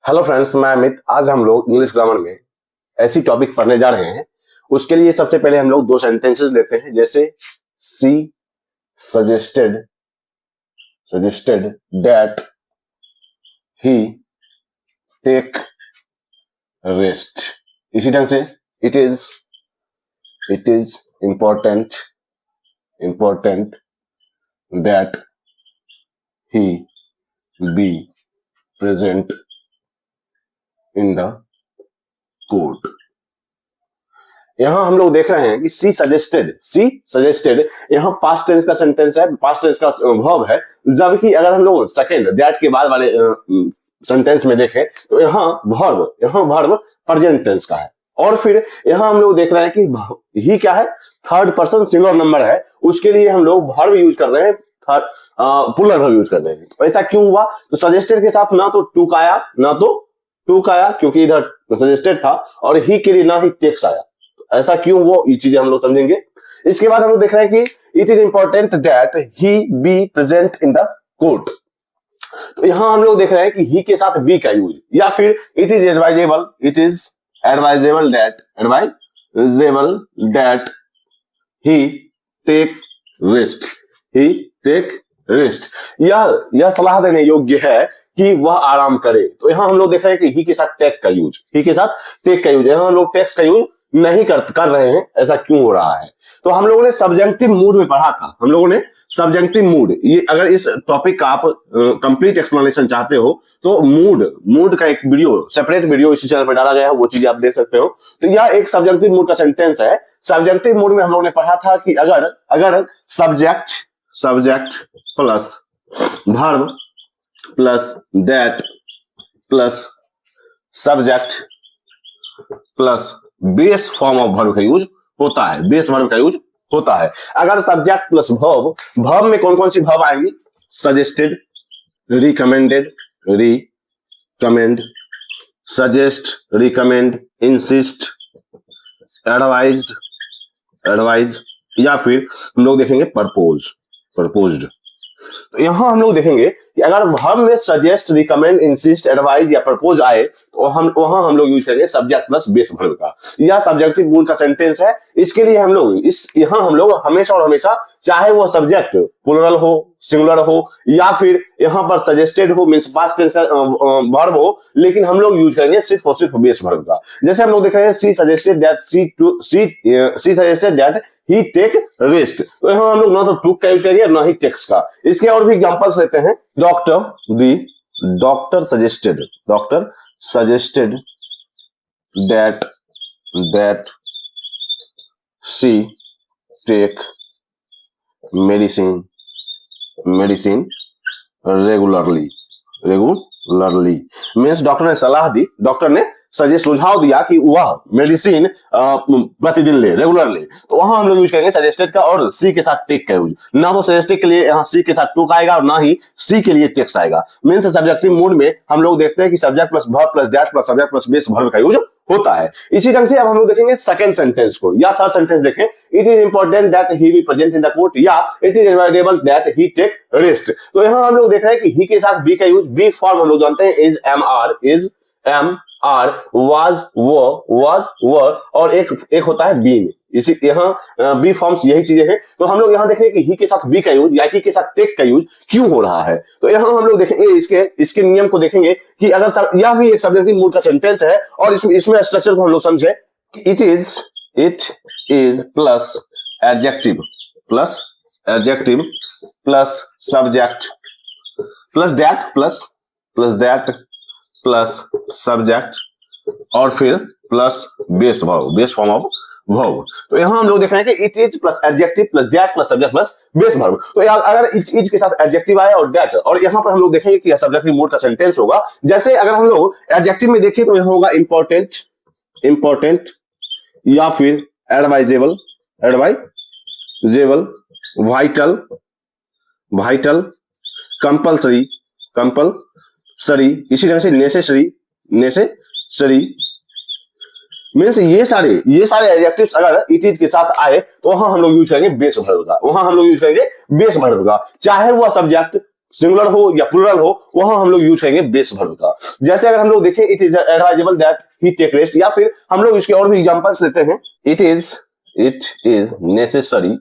Hello friends, मैं अमित। आज हम लोग इंग्लिश ग्रामर में ऐसी टॉपिक पढ़ने जा रहे हैं। उसके लिए सबसे पहले हम लोग दो सेंटेंसेस लेते हैं, जैसे she suggested that he take rest. इसी ढंग से it is important that he be present in the court. यहां हम लोग देख रहे हैं कि सी सजेस्टेड यहां पास्ट टेंस का सेंटेंस है, पास्ट टेंस का वर्ब है, जबकि अगर हम लोग सेकंड दैट के बाद वाले सेंटेंस में देखें तो यहां वर्ब प्रेजेंट टेंस का है। और फिर यहां हम लोग देख रहे हैं कि ही क्या है, थर्ड पर्सन सिंगुलर नंबर है, उसके लिए हम लोग वर्ब यूज कर रहे हैं, प्लूरल वर्ब यूज कर रहे हैं। तो ऐसा क्यों हुआ? तो सजेस्टेड के साथ ना तो टू आया ना तो टू आया, क्योंकि इधर सजेस्टेड था, और ही के लिए ना ही टेक्स आया। तो ऐसा क्यों, वो ये चीजें हम लोग समझेंगे। इसके बाद हम लोग देख रहे हैं कि it is important that he be present in the court. तो यहां हम लोग देख रहे हैं कि ही के साथ बी का यूज, या फिर it is advisable that he take rest. यह सलाह देने योग्य है कि वह आराम करे। तो यहां हम लोग देख रहे हैं कि ही के साथ टेक का यूज, यहां हम लोग टेक्स का यूज नहीं कर रहे हैं। ऐसा क्यों हो रहा है? तो हम लोगों ने सब्जेक्टिव मूड में पढ़ा था, ये अगर इस टॉपिक का आप कंप्लीट एक्सप्लेनेशन चाहते हो तो मूड का एक सेपरेट वीडियो इसी चैनल पर डाला गया है, वो चीज आप देख सकते हो। तो यह एक सब्जेक्टिव मूड का सेंटेंस है। सब्जेक्टिव मूड में हम लोगों ने पढ़ा था कि अगर subject plus verb plus that plus subject plus base form of verb का यूज होता है। अगर सब्जेक्ट प्लस वर्ब में कौन कौन सी वर्ब आएंगी? Suggested, recommend, suggest, recommend, insist, advise, या फिर हम लोग देखेंगे प्रपोज्ड। तो यहां हम लोग देखेंगे कि अगर वर्ब में सजेस्ट, रिकमेंड, इंसिस्ट, एडवाइज या प्रपोज आए तो वहां हम लोग यूज करेंगे सब्जेक्ट प्लस बेस वर्ब का। यह सब्जेक्टिव मूड का सेंटेंस है। इसके लिए हम लोग हमेशा और हमेशा, चाहे वो सब्जेक्ट प्लूरल हो, सिंगुलर हो, या फिर यहां पर सजेस्टेड हो मींस पास्ट टेंस का वर्ब हो, लेकिन हम लोग यूज करेंगे सिर्फ और सिर्फ बेस वर्ब का। जैसे हम लोग देख रहे हैं she suggested that he take rest. तो यहां हम लोग ना तो टूक का यूज करेंगे ना ही टेक्स का। इसके और भी एग्जांपल्स लेते हैं। Doctor suggested that she take medicine regularly means doctor ने सलाह दी, डॉक्टर ने सुझाव दिया कि वह मेडिसिन प्रतिदिन ले, रेगुलर ले। तो वहां हम लोग यूज करेंगे सजेस्टेड का और सी के साथ टेक का यूज। ना तो सजेस्टेड के लिए यहाँ सी के साथ टूक आएगा और ना ही सी के लिए टेक्स्ट आएगा। मीन्स सब्जेक्टिव मूड में हम लोग देखते हैं कि subject plus verb plus that plus subject plus base verb का यूज होता है। इसी ढंग से अब हम लोग देखेंगे सेकंड सेंटेंस को, या थर्ड सेंटेंस देखें। It is important that he be present in the court, या it is advisable that he take rest. तो यहां हम लोग देख रहे हैं कि ही के साथ बी का यूज, बी फॉर्म हम लोग जानते हैं इज एम आर, वाज, वर, और एक होता है बीन। इसी यहाँ बी फॉर्म्स यही चीजें हैं। तो हम लोग यहाँ देखें कि ही के साथ बी का यूज या ही के साथ टेक का यूज क्यों हो रहा है। तो यहाँ हम लोग देखेंगे इसके नियम को देखेंगे कि अगर यह भी एक सब्जेक्टिव मूड का सेंटेंस है, और इसमें स्ट्रक्चर को हम लोग समझे कि it is plus adjective plus subject plus that plus subject और फिर plus base form of verb. तो यहां हम लोग देख रहे हैं कि it is plus adjective plus that plus subject plus base verb. तो अगर इज के साथ एडजेक्टिव आया और दैट, और यहां पर हम लोग देखेंगे कि सब्जेक्टिव मूड का सेंटेंस होगा। जैसे अगर हम लोग एडजेक्टिव में देखें तो यहां होगा इंपॉर्टेंट, या फिर एडवाइजेबल, वाइटल, कंपल्सरी, इसी तरह से नेसेसरी मीन्स ये सारे एडजेक्टिव्स अगर इट इज के साथ आए तो वहां हम लोग यूज करेंगे बेस वर्ब का, चाहे वह सब्जेक्ट सिंगुलर हो या प्लूरल हो, वहां हम लोग यूज करेंगे बेस वर्ब का। जैसे अगर हम लोग देखें, it is advisable that he take rest, या फिर हम लोग इसके और भी एग्जांपल्स लेते हैं। It is necessary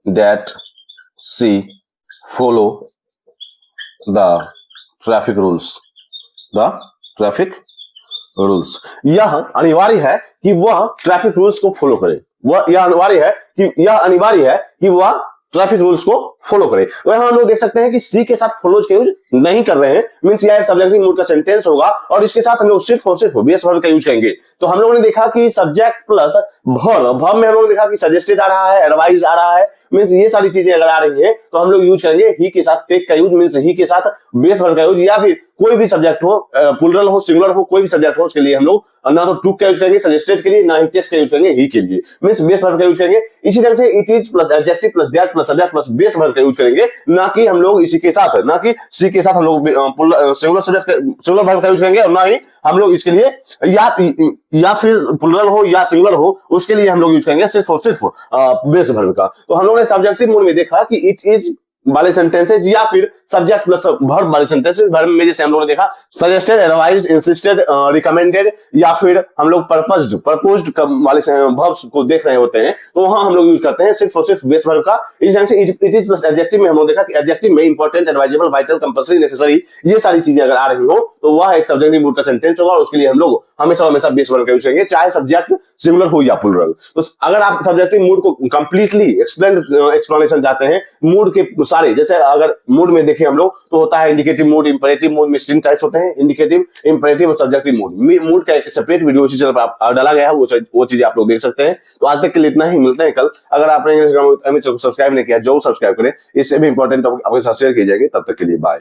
that she follow the traffic rules. यह अनिवार्य है कि वह ट्रैफिक रूल्स को फॉलो करे। यह अनिवार्य है कि वह ट्रैफिक रूल्स को फॉलो करे। तो यहां हम लोग देख सकते हैं कि सी के साथ फॉलोज का यूज नहीं कर रहे हैं, मींस यह एक सब्जेक्टिव मूड का सेंटेंस होगा और इसके साथ हम लोग सिर्फ और सिर्फ बेस वर्ब का यूज करेंगे। तो हम लोगों ने देखा कि सब्जेक्ट प्लस वर्ब में हम लोग ने देखा कि सजेस्टेड आ रहा है, एडवाइज आ रहा है, मींस ये सारी चीजें अगर आ रही हैं तो हम लोग यूज करेंगे ही के साथ टेक का यूज, मींस ही के साथ बेस वर्ब का यूज, या फिर कोई भी सब्जेक्ट हो, प्लूरल हो, सिंगुलर हो, कोई भी सब्जेक्ट हो, उसके लिए हम लोग ना तो टू का यूज करेंगे सजेस्टेड के लिए, ना ही टेक्स्ट का यूज करेंगे ही के लिए, मींस बेस वर्ब का यूज करेंगे। इसी तरह से it is plus adjective plus that plus subject plus base verb का यूज करेंगे, ना कि हम लोग इसी के साथ, ना कि सी के साथ हम लोग सिंगुलर वर्ब का यूज करेंगे, और ना ही हम लोग इसके लिए या फिर प्लूरल हो या सिंगुलर हो, उसके लिए हम लोग यूज करेंगे सिर्फ और सिर्फ बेस वर्ब का। तो हम लोगों ने सब्जेक्टिव मोड में देखा कि इट इज वाले सेंटेंसेज या फिर सब्जेक्ट प्लस वर्ब वाले सेंटेंसेज। वर्ब में जैसे हम लोगों ने देखा सजेस्टेड, एडवाइज्ड, इंसिस्टेड, रिकमेंडेड, या फिर हम लोग प्रपोज्ड वाले वर्ब्स को देख रहे होते हैं, तो वहां हम लोग यूज करते हैं सिर्फ और सिर्फ बेस वर्ब का। इस ढंग से इट इज प्लस एडजेक्टिव में हम लोग देखा कि एडजेक्टिव में important, advisable, vital, compulsory, necessary, ये सारी चीजें अगर आ रही हो तो वह एक सब्जेक्टिव मूड का सेंटेंस होगा और उसके लिए हम लोग हमेशा बेस वर्ब का यूज करेंगे, चाहे सब्जेक्ट सिंगुलर हो या प्लूरल। तो अगर आप सब्जेक्टिव मूड को कंप्लीटली एक्सप्लेनेशन चाहते हैं, मूड के सारे, जैसे अगर मूड में देखें हम लोग तो होता है इंडिकेटिव मूड, इंपरेटिव मूड में तीन टाइप्स होते हैं, इंडिकेटिव, इंपरेटिव और सब्जेक्टिव मूड। मूड का एक सेपरेट वीडियो इसी चैनल पर डाला गया है, वो चीजें आप लोग देख सकते हैं। तो आज तक के लिए इतना ही, मिलते हैं कल। अगर आपने इंग्लिश ग्रामर सब्सक्राइब नहीं किया, जरूर सब्सक्राइब करें, इससे भी इंपॉर्टेंट टॉपिक आपके साथ शेयर की जाएगी। तब तक के लिए बाय।